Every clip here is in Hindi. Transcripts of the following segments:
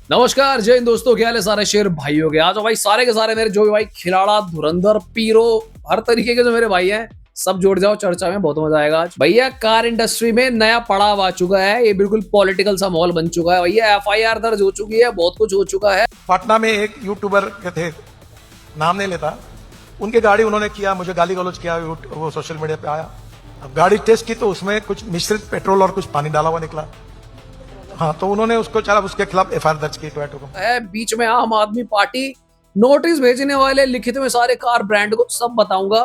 नमस्कार, जय हिंद दोस्तों, क्या हाल है सारे शेर भाइयों के। आज भाई सारे के सारे मेरे जो भी भाई खिलाड़ा, धुरंधर, पीरो, हर तरीके के जो मेरे भाई हैं सब जुड़ जाओ चर्चा में, बहुत मजा आएगा आज। भैया कार इंडस्ट्री में नया पड़ाव आ चुका है, ये बिल्कुल पॉलिटिकल सा माहौल बन चुका है भैया। एफआईआर दर्ज हो चुकी है, बहुत कुछ हो चुका है। पटना में एक यूट्यूबर के थे, नाम नहीं लेता, उनकी गाड़ी उन्होंने किया, मुझे गाली गलौज किया, वो सोशल मीडिया पे आया। अब गाड़ी टेस्ट की तो उसमें कुछ मिश्रित पेट्रोल और कुछ पानी डाला हुआ निकला। हाँ, तो उन्होंने उसको चला, उसके खिलाफ एफआईआर दर्ज की टोयोटा को। बीच में आम आदमी पार्टी नोटिस भेजने वाले, लिखित में सारे कार ब्रांड को सब बताऊंगा।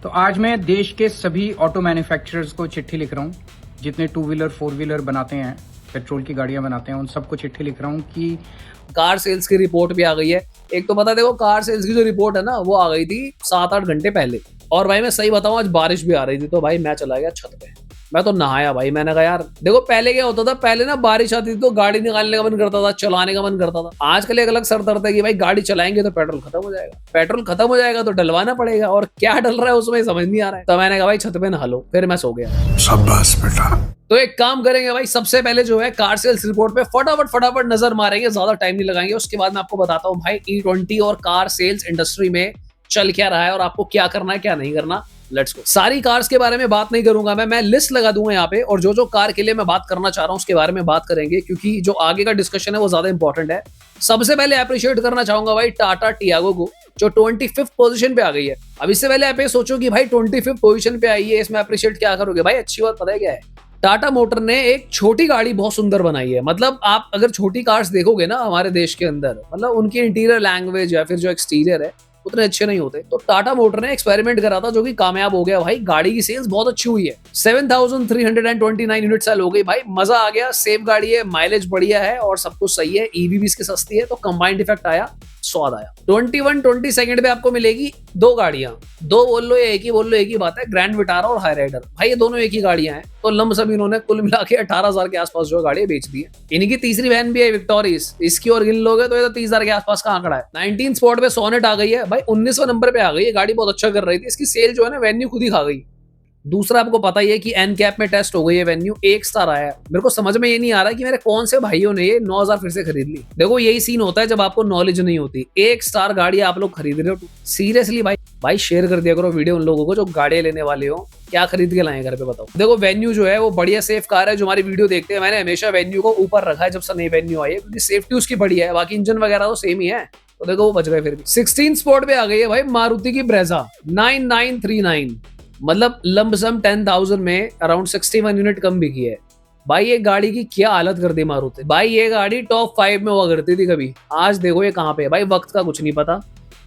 तो आज मैं देश के सभी ऑटो मैन्युफैक्चरर्स को चिट्ठी लिख रहा हूँ, जितने 2 व्हीलर 4 व्हीलर बनाते हैं, पेट्रोल की गाड़ियां बनाते हैं, उन सबको चिट्ठी लिख रहा हूँ कि कार सेल्स की रिपोर्ट भी आ गई है। एक तो पता, देखो कार सेल्स की जो रिपोर्ट है ना, वो आ गई थी 7-8 घंटे पहले। और भाई मैं सही बताऊं, आज बारिश भी आ रही थी, तो भाई मैं चला गया छत पे। मैं तो नहाया भाई। मैंने कहा यार देखो, पहले क्या होता था, पहले ना बारिश आती थी तो गाड़ी निकालने का मन करता था, चलाने का मन करता था। आजकल एक अलग सर दर्द है कि भाई गाड़ी चलाएंगे तो पेट्रोल खत्म हो जाएगा, पेट्रोल खत्म हो जाएगा तो डलवाना पड़ेगा, और क्या डल रहा है उसमें समझ नहीं आ रहा है। तो मैंने कहा भाई छत पे नहा लो, फिर मैं सो गया। शाबाश बेटा। तो एक काम करेंगे भाई, सबसे पहले जो है कार सेल्स रिपोर्ट पे फटाफट नजर मारेंगे, ज्यादा टाइम नहीं लगाएंगे। उसके बाद मैं आपको बताता हूँ भाई E20 और कार सेल्स इंडस्ट्री में चल क्या रहा है और आपको क्या करना है क्या नहीं करना। Let's go. सारी कार्स के बारे में बात नहीं करूंगा मैं लिस्ट लगा दूंगा यहाँ पे, और जो कार के लिए मैं बात करना चाह रहा हूँ उसके बारे में बात करेंगे, क्योंकि जो आगे का डिस्कशन है वो ज्यादा इंपॉर्टेंट है। सबसे पहले अप्रिशिएट करना चाहूंगा भाई टाटा टियागो को, जो 25th पोजीशन पे आ गई है। अब इससे पहले आप ये सोचो कि भाई 25th पोजीशन पे आई है, इसमें अप्रिशिएट क्या करोगे भाई। अच्छी बात पता है क्या है, टाटा मोटर ने एक छोटी गाड़ी बहुत सुंदर बनाई है। मतलब आप अगर छोटी कार्स देखोगे ना हमारे देश के अंदर, मतलब उनकी इंटीरियर लैंग्वेज या फिर जो एक्सटीरियर है उतने अच्छे नहीं होते। तो टाटा मोटर ने एक्सपेरिमेंट करा था जो कि कामयाब हो गया भाई। गाड़ी की सेल्स बहुत अच्छी हुई है, 7329 यूनिट सेल हो गई भाई। मजा आ गया, सेफ गाड़ी है, माइलेज बढ़िया है और सब कुछ सही है। ईवी भी इसकी सस्ती है, तो कंबाइंड इफेक्ट आया, स्वाद आया। 22 पे आपको मिलेगी दो गाड़ियां, दो बोल लो या एक ही बोल लो, एक ही बात है, ग्रैंड विटारा और हाई राइडर। भाई ये दोनों एक ही गाड़ियां हैं। तो लमसम इन्होंने कुल मिला के 18,000 के आसपास जो गाड़ी बेच दी है। इनकी तीसरी वैन भी है विक्टोरियस, इसकी और गिन लोगे तो ये तो 30,000 के आसपास का आंकड़ा है। 19 स्पॉट पे सोनेट आ गई है भाई, 19वें नंबर पे आ गई है। गाड़ी बहुत अच्छा कर रही थी, इसकी सेल जो है ना वेन्यू खुद ही खा गई। दूसरा आपको पता ही है कि एन कैप में टेस्ट हो गई है, वेन्यू 1 स्टार आया है। मेरे को समझ में ये नहीं आ रहा कि मेरे कौन से भाइयों ने ये 9,000 फिर से खरीद ली। देखो यही सीन होता है जब आपको नॉलेज नहीं होती। 1 स्टार गाड़ी आप लोग खरीद रहे हो, सीरियसली भाई शेयर कर दिया करो वीडियो उन लोगों को जो गाड़ियां लेने वाले हो। क्या खरीद के लाए घर पे बताओ। देखो वेन्यू जो है वो बढ़िया सेफ कार है। जो हमारी वीडियो देखते हैं, मैंने हमेशा वेन्यू को ऊपर रखा है जब से नई वेन्यू आई है, क्योंकि सेफ्टी उसकी बढ़िया है। बाकी इंजन वगैरह तो सेम ही है, तो देखो वो बच गए फिर भी। 16 स्पॉट पे आ गई है भाई मारुति की ब्रेजा 9939, मतलब लंबसम 10,000 में अराउंड 61 यूनिट कम बिकी है। भाई ये गाड़ी की क्या हालत कर दी मारुति। भाई ये गाड़ी टॉप 5 में हुआ करती थी कभी, आज देखो ये कहाँ पे है। भाई वक्त का कुछ नहीं पता,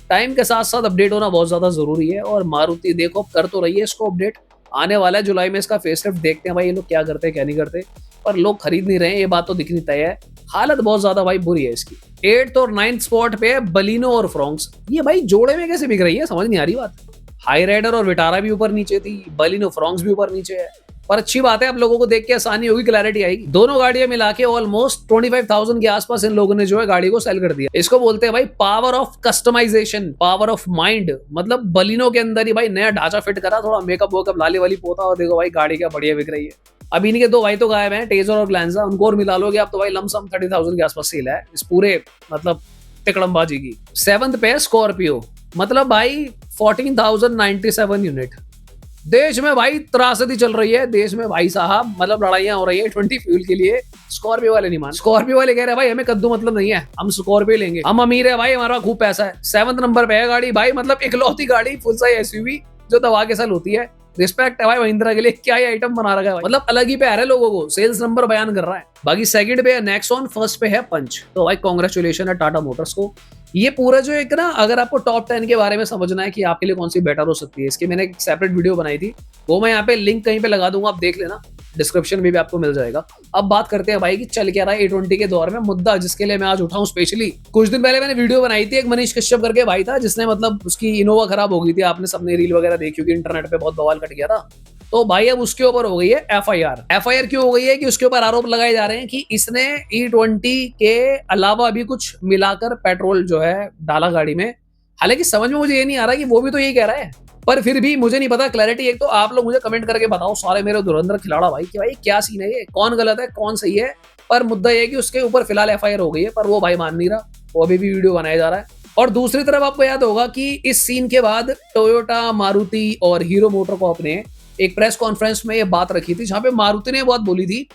टाइम के साथ साथ अपडेट होना बहुत ज्यादा जरूरी है। और मारुति देखो कर तो रही है इसको अपडेट, आने वाला है जुलाई में इसका फेसलिफ्ट। देखते हैं भाई ये लोग क्या करते हैं क्या नहीं करते, पर लोग खरीद नहीं रहे हैं, ये बात तो दिखनी तय है। हालत बहुत ज्यादा भाई बुरी है इसकी। 8th और 9th स्पॉट पे बलिनो और फ्रोंक्स, ये भाई जोड़े में कैसे बिक रही है, समझ नहीं आ रही बात। हाई राइडर और विटारा भी ऊपर नीचे थी, बलिनो फ्रोंक्स भी ऊपर नीचे है। पर अच्छी बात है, आप लोगों को देख के आसानी होगी, क्लैरिटी आएगी। दोनों गाड़ियां मिला के ऑलमोस्ट 25,000 के आसपास इन लोगों ने जो है गाड़ी को सेल कर दिया। इसको बोलते हैं भाई power of customisation, power of mind. मतलब बलिनो के अंदर ही भाई नया ढांचा फिट करा, थोड़ा मेकअप वेकअप लाली वाली पोता, और देखो भाई गाड़ी क्या बढ़िया बिक रही है। अब इनके दो भाई तो गायब हैं, टेजर और ग्लैंजा, उनको और मिला लोगे आप तो भाई लमसम 30,000 के आसपास सेल है इस पूरे मतलब तिकड़मबाजी की। 7th पे स्कॉर्पियो, मतलब भाई 14,097 यूनिट। देश में भाई त्रासदी चल रही है, देश में भाई साहब मतलब लड़ाइयां हो रही है 20 फ्यूल के लिए। स्कॉर्पियो वाले नहीं मान, स्कॉर्पियो वाले कह रहे हैं भाई हमें कद्दू मतलब नहीं है, हम स्कॉर्पियो लेंगे, हम अमीर है भाई, हमारा खूब पैसा है। 7th नंबर पे है गाड़ी भाई, मतलब इकलौती गाड़ी फुल साइज एसयूवी जो दवा के साल होती है। रिस्पेक्ट है भाई महिंद्रा के लिए, क्या ये आइटम बना रखा है भाई, मतलब अलग ही पे आ रहा है लोगों को, सेल्स नंबर बयान कर रहा है। बाकी सेकंड पे है नेक्सॉन, फर्स्ट पे है पंच। तो भाई कांग्रेचुलेशन है टाटा मोटर्स को। ये पूरा जो एक ना, अगर आपको टॉप 10 के बारे में समझना है कि आपके लिए कौन सी बेटर हो सकती है, इसकी मैंने एक सेपरेट वीडियो बनाई थी, वो मैं यहाँ पे लिंक कहीं पे लगा दूंगा, आप देख लेना, डिस्क्रिप्शन में भी आपको मिल जाएगा। अब बात करते हैं भाई कि चल क्या रहा है E20 के दौर में। मुद्दा जिसके लिए मैं आज उठाऊं स्पेशली, कुछ दिन पहले मैंने वीडियो बनाई थी, एक मनीष कश्यप करके भाई था जिसने, मतलब उसकी इनोवा खराब हो गई थी, आपने सबने रील वगैरह देखी होगी, इंटरनेट पे बहुत बवाल कट गया था। तो भाई अब उसके ऊपर हो गई है एफआईआर। एफआईआर क्यों हो गई है कि उसके ऊपर आरोप लगाए जा रहे हैं कि इसने E20 के अलावा भी कुछ मिलाकर पेट्रोल जो है डाला गाड़ी में। हालांकि समझ में मुझे ये नहीं आ रहा कि वो भी तो यही कह रहा है, पर फिर भी मुझे नहीं पता क्लैरिटी। एक तो आप लोग मुझे कमेंट करके बताओ सारे मेरे धुरंधर खिलाड़ा भाई कि भाई क्या सीन है, ये कौन गलत है कौन सही है, पर मुद्दा ये है कि उसके ऊपर फिलहाल एफआईआर हो गई है, पर वो भाई मान नहीं रहा, वो अभी भी वीडियो बनाया जा रहा है। और दूसरी तरफ आपको याद होगा कि इस सीन के बाद टोयोटा, मारुति और हीरो मोटोकॉर्प ने एक प्रेस कॉन्फ्रेंस में ये बात रखी थी, जहां पे मारुति ने बात बोली थी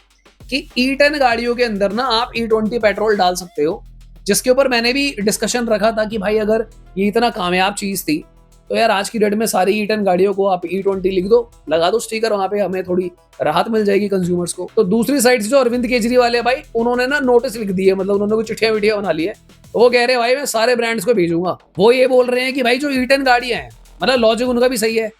कि E10 गाड़ियों के अंदर ना आप E20 पेट्रोल डाल सकते हो, जिसके ऊपर मैंने भी डिस्कशन रखा था कि भाई अगर ये इतना कामयाब चीज थी तो यार आज की डेट में सारी E10 गाड़ियों को आप E20 लिख दो, लगा दो स्टिकर, वहां पे हमें थोड़ी राहत मिल जाएगी कंज्यूमर्स को। तो दूसरी साइड से जो अरविंद केजरीवाल है भाई, उन्होंने ना नोटिस लिख दिए, मतलब उन्होंने कुछ चिट्ठियां विट्ठियां बना ली है। तो वो कह रहे हैं भाई मैं सारे ब्रांड्स को भेजूंगा। वो ये बोल रहे हैं कि भाई जो E10 गाड़ियां हैं, मतलब लॉजिक उनका भी सही है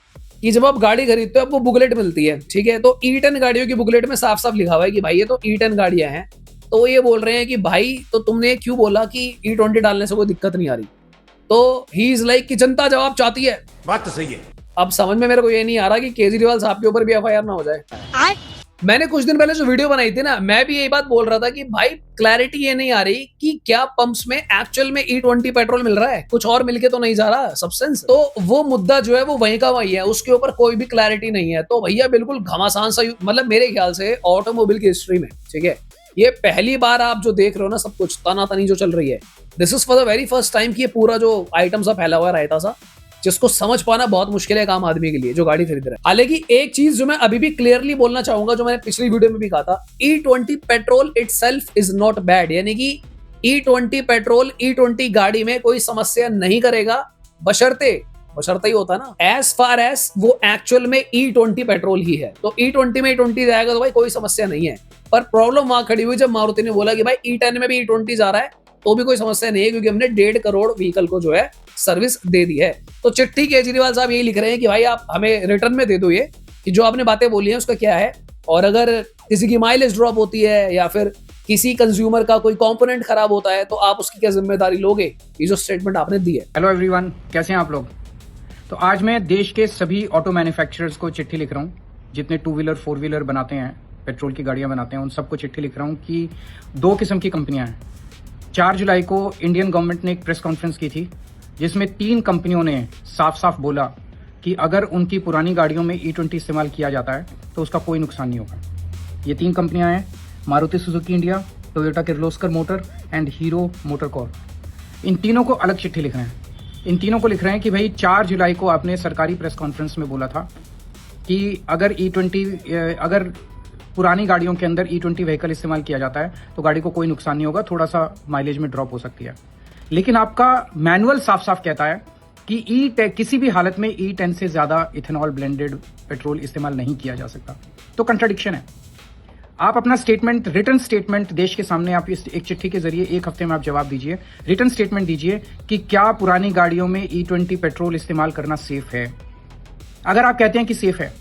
कि जब आप गाड़ी खरीदते हो आपको बुकलेट मिलती है, ठीक है, तो E10 गाड़ियों की बुकलेट में साफ साफ लिखा हुआ है कि भाई ये तो E10 गाड़ियां हैं। तो ये बोल रहे हैं कि भाई तो तुमने क्यों बोला कि E20 डालने से कोई दिक्कत नहीं आ रही। तो ही इज लाइक कि जनता जवाब चाहती है। बात तो सही है। अब समझ में मेरे को ये नहीं आ रहा कि केजरीवाल साहब के ऊपर भी एफआईआर ना हो जाए। मैंने कुछ दिन पहले जो वीडियो बनाई थी ना, मैं भी यही बात बोल रहा था कि भाई क्लैरिटी ये नहीं आ रही कि क्या पंप्स में एक्चुअल में E20 पेट्रोल मिल रहा है, कुछ और मिलके तो नहीं जा रहा सब्सटेंस। तो वो मुद्दा जो है वो वहीं का वही है, उसके ऊपर कोई भी क्लैरिटी नहीं है। तो भैया बिल्कुल घमासान सा, मतलब मेरे ख्याल से ऑटोमोबाइल की हिस्ट्री में, ठीक है, ये पहली बार आप जो देख रहे हो ना सब कुछ तनातनी जो चल रही है, this is for the very first time कि ये पूरा जो आइटम सा फैला हुआ है रायता सा, जिसको समझ पाना बहुत मुश्किल है एक आम आदमी के लिए जो गाड़ी खरीद रहा है। हालांकि एक चीज जो मैं अभी भी क्लियरली बोलना चाहूंगा, जो मैंने पिछली वीडियो में भी कहा था, E20 petrol itself is not bad, यानी कि E20 पेट्रोल E20 गाड़ी में कोई समस्या नहीं करेगा, बशर्ते ही होता है ना, एज फार एज वो एक्चुअल में E20 पेट्रोल ही है। तो E20 में E20 जाएगा तो भाई कोई समस्या नहीं है। पर प्रॉब्लम वहां खड़ी हुई जब मारुति ने बोला कि भाई E10 में भी E20 जा रहा है, तो भी कोई समस्या नहीं है, क्योंकि हमने 1.5 करोड़ व्हीकल को जो है सर्विस दे दी है। तो चिट्ठी केजरीवाल साहब यही लिख रहे हैं कि भाई आप हमें रिटर्न में दे दो ये कि जो आपने बातें बोली हैं उसका क्या है, और अगर किसी की माइलेज ड्रॉप होती है या फिर किसी कंज्यूमर का कोई कंपोनेंट खराब होता है तो आप उसकी क्या जिम्मेदारी लोगे, ये जो स्टेटमेंट आपने दी है। हेलो एवरीवन, कैसे हैं आप लोग। तो आज मैं देश के सभी ऑटो मैन्युफैक्चरर्स को चिट्ठी लिख रहा हूँ, जितने 2 व्हीलर 4 व्हीलर बनाते हैं, पेट्रोल की गाड़ियां बनाते हैं, उन सबको चिट्ठी लिख रहा हूँ कि 2 किस्म की कंपनियां हैं। 4 जुलाई को इंडियन गवर्नमेंट ने एक प्रेस कॉन्फ्रेंस की थी, जिसमें 3 कंपनियों ने साफ साफ बोला कि अगर उनकी पुरानी गाड़ियों में E20 इस्तेमाल किया जाता है तो उसका कोई नुकसान नहीं होगा। ये 3 कंपनियां हैं, Maruti Suzuki India, Toyota Kirloskar motor and Hero MotoCorp. इन तीनों को अलग चिट्ठी लिख रहे हैं। इन तीनों को लिख रहे हैं कि भाई 4 जुलाई को आपने सरकारी प्रेस कॉन्फ्रेंस में बोला था कि अगर अगर पुरानी गाड़ियों के अंदर E20 व्हीकल इस्तेमाल किया जाता है तो गाड़ी को कोई नुकसान नहीं होगा, थोड़ा सा माइलेज में ड्रॉप हो सकती है। लेकिन आपका मैनुअल साफ साफ कहता है कि किसी भी हालत में E10 से ज्यादा इथेनॉल ब्लेंडेड पेट्रोल इस्तेमाल नहीं किया जा सकता। तो कंट्राडिक्शन है। आप अपना स्टेटमेंट, रिटर्न स्टेटमेंट देश के सामने आप इस एक चिट्ठी के जरिए 1 हफ्ते में आप जवाब दीजिए, रिटर्न स्टेटमेंट दीजिए कि क्या पुरानी गाड़ियों में E20 पेट्रोल इस्तेमाल करना सेफ है। अगर आप कहते हैं कि सेफ है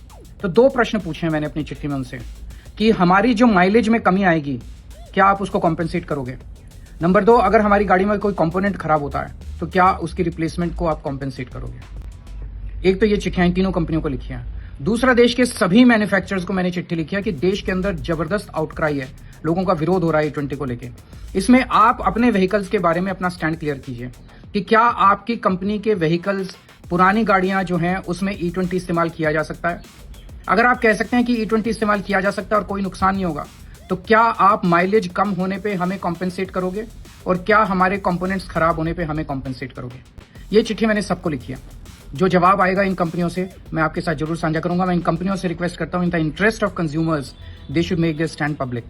तो 2 प्रश्न पूछे हैं मैंने अपनी चिट्ठी में उनसे कि हमारी जो माइलेज में कमी आएगी क्या आप उसको कॉम्पेंसेट करोगे। नंबर 2, अगर हमारी गाड़ी में कोई कंपोनेंट खराब होता है तो क्या उसकी रिप्लेसमेंट को आप कॉम्पेंसेट करोगे। एक तो ये चिट्ठियां 3 कंपनियों को लिखी हैं। दूसरा, देश के सभी मैन्युफैक्चरर्स को मैंने चिट्ठी लिखी है कि देश के अंदर जबरदस्त आउटक्राई है, लोगों का विरोध हो रहा है E20 को लेके। इसमें आप अपने व्हीकल्स के बारे में अपना स्टैंड क्लियर कीजिए कि क्या आपकी कंपनी के व्हीकल्स, पुरानी गाड़ियां जो हैं उसमें E20 इस्तेमाल किया जा सकता है। अगर आप कह सकते हैं कि E20 इस्तेमाल किया जा सकता है और कोई नुकसान नहीं होगा, तो क्या आप माइलेज कम होने पे हमें कॉम्पेंसेट करोगे, और क्या हमारे कंपोनेंट्स खराब होने पे हमें कॉम्पेंसेट करोगे। ये चिट्ठी मैंने सबको लिखी है। जो जवाब आएगा इन कंपनियों से मैं आपके साथ जरूर साझा करूंगा। मैं इन कंपनियों से रिक्वेस्ट करता हूं, in the interest of consumers they should make this stand public.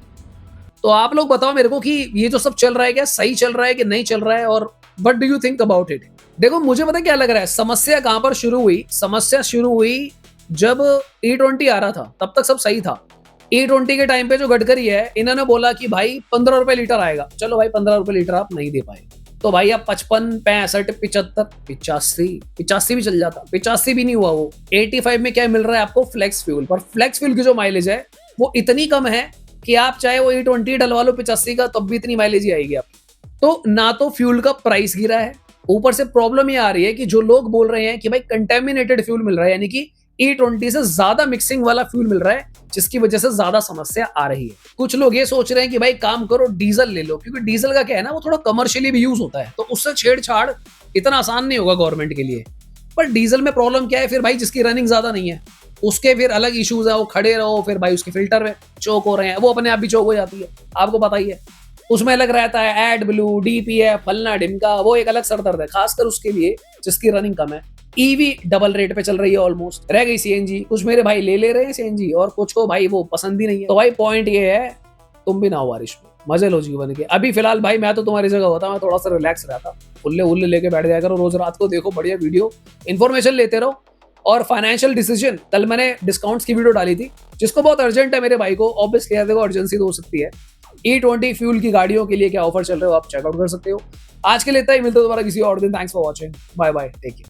तो आप लोग बताओ मेरे को कि ये जो सब चल रहा है क्या सही चल रहा है कि नहीं चल रहा है, और what do you think about it. देखो मुझे पता क्या लग रहा है, समस्या कहां पर शुरू हुई। समस्या शुरू हुई जब E20 आ रहा था, तब तक सब सही था। E20 के टाइम पे जो गडकरी है, इन्होंने बोला कि भाई 15 रुपए लीटर आएगा। चलो भाई 15 रुपए लीटर आप नहीं दे पाए, तो भाई अब 55, 65, 75, 85 भी चल जाता। 85 भी नहीं हुआ वो। 85 में क्या मिल रहा है आपको, फ्लेक्स फ्यूल। पर फ्लेक्स फ्यूल की जो माइलेज है वो इतनी कम है कि आप चाहे वो E20 डलवा लो 85 का, तब भी इतनी माइलेज ही आएगी आपकी। तो ना तो फ्यूल का प्राइस गिरा है, ऊपर से प्रॉब्लम ये आ रही है कि जो लोग बोल रहे हैं कि भाई कंटेमिनेटेड फ्यूल मिल रहा है, यानी कि E20 से ज्यादा मिक्सिंग वाला फ्यूल मिल रहा है, जिसकी वजह से ज्यादा समस्या आ रही है। कुछ लोग ये सोच रहे हैं कि भाई काम करो डीजल ले लो, क्योंकि डीजल का क्या है ना, वो थोड़ा कमर्शियली भी यूज होता है, तो उससे छेड़छाड़ इतना आसान नहीं होगा गवर्नमेंट के लिए। पर डीजल में प्रॉब्लम क्या है फिर भाई, जिसकी रनिंग ज्यादा नहीं है, उसके फिर अलग इश्यूज है, वो खड़े रहो फिर भाई उसके फिल्टर में चोक हो रहे हैं, वो अपने आप भी चोक हो जाती है, आपको पता ही है। उसमें अलग रहता है एड ब्लू, डीपीएफ, फलना ढिमका, वो एक अलग सरदर्द है, खासकर उसके लिए जिसकी रनिंग कम है। ईवी डबल रेट पे चल रही है ऑलमोस्ट, रह गई सीएनजी। कुछ मेरे भाई ले रहे हैं सीएनजी और कुछ को भाई वो पसंद ही नहीं है। तो भाई पॉइंट ये है, तुम भी ना हो बारिश में, मजे लो जीवन के। अभी फिलहाल भाई मैं तो तुम्हारी जगह होता, मैं थोड़ा सा रिलैक्स रहता, उल्ले उल्ले लेके बैठ जाया करो, रोज रात को देखो बढ़िया वीडियो, इन्फॉर्मेशन लेते रहो। और फाइनेंशियल डिसीजन, कल मैंने डिस्काउंट्स की वीडियो डाली थी, जिसको बहुत अर्जेंट है मेरे भाई को, ऑब्वियसली देखो अर्जेंसी तो हो सकती है। E20 फ्यूल की गाड़ियों के लिए क्या ऑफर चल रहे हो, आप चेकआउट कर सकते हो। आज के लिए इतना ही, मिलते हो दोबारा किसी और दिन। Thanks for watching, bye bye, take care.